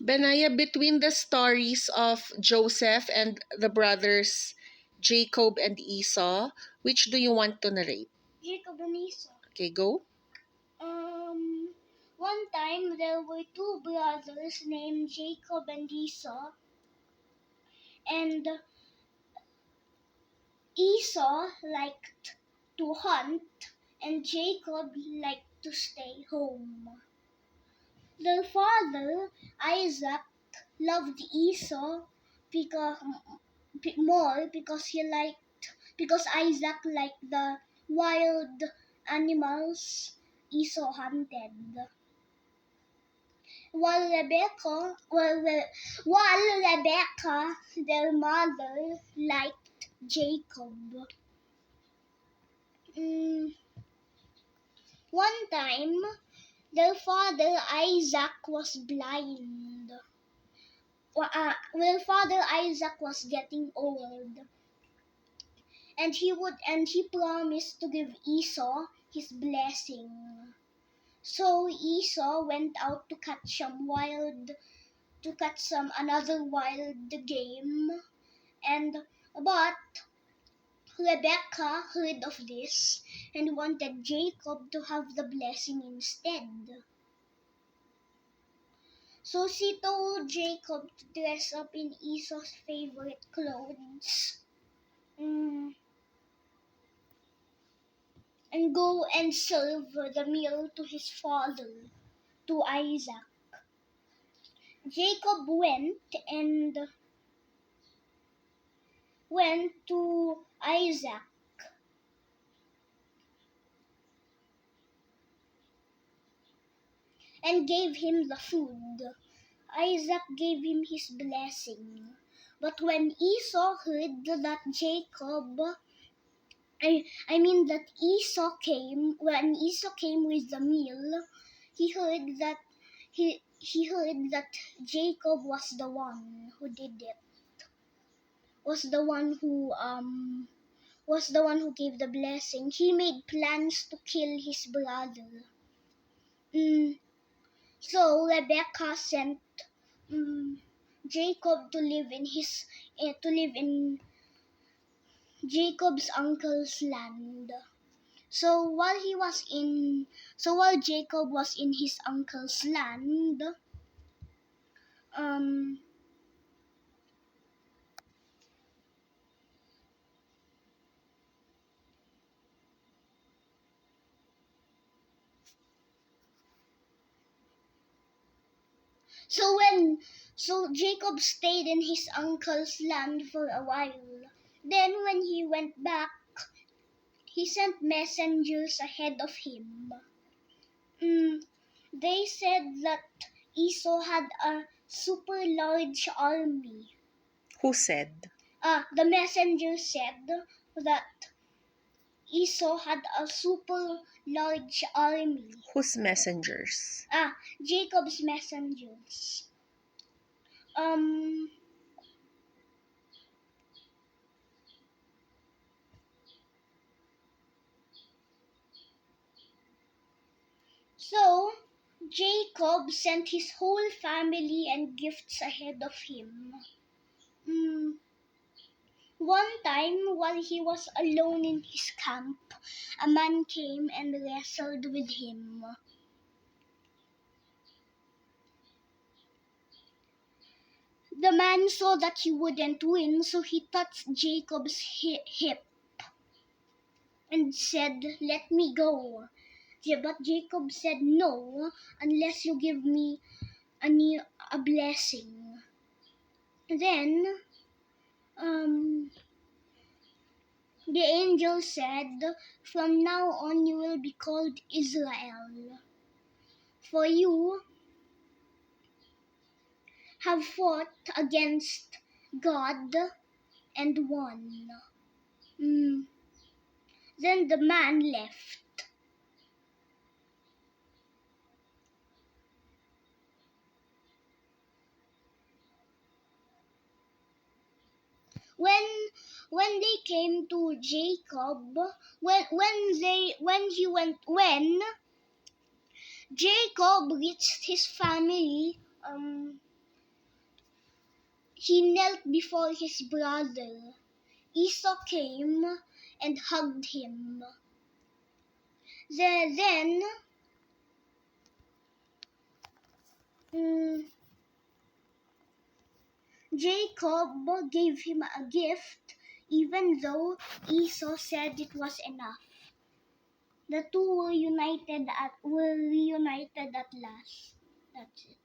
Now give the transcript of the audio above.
Benaya, between the stories of Joseph and the brothers Jacob and Esau, which do you want to narrate? Jacob and Esau. Okay, go. One time there were two brothers named Jacob and Esau, and Esau liked to hunt, and Jacob liked to stay home. Their father, Isaac, loved Esau because more because Isaac liked the wild animals Esau hunted. While Rebecca, their mother, liked Jacob. One time, their father Isaac was blind. Their father Isaac was getting old, and he promised to give Esau his blessing. So Esau went out to catch another wild game, but Rebecca heard of this and wanted Jacob to have the blessing instead. So she told Jacob to dress up in Esau's favorite clothes, and go and serve the meal to his father, to Isaac. Jacob went to Isaac and gave him the food. Isaac gave him his blessing. But when Esau heard that when Esau came with the meal, he heard that Jacob was the one who did it. Was the one who gave the blessing. He made plans to kill his brother. So Rebecca sent Jacob to live in Jacob's uncle's land. So while Jacob was in his uncle's land, so Jacob stayed in his uncle's land for a while. Then when he went back, he sent messengers ahead of him. They said that Esau had a super large army. Who said? The messenger said that Esau had a super large army. Whose messengers? Jacob's messengers. So Jacob sent his whole family and gifts ahead of him. One time, while he was alone in his camp, a man came and wrestled with him. The man saw that he wouldn't win, so he touched Jacob's hip and said, "Let me go." But Jacob said, "No, unless you give me a blessing." Then the angel said, "From now on you will be called Israel, for you have fought against God and won." Then the man left. When they came to Jacob, when Jacob reached his family, He knelt before his brother. Esau came and hugged him. Then mm, Jacob gave him a gift, even though Esau said it was enough. The two were reunited at last. That's it.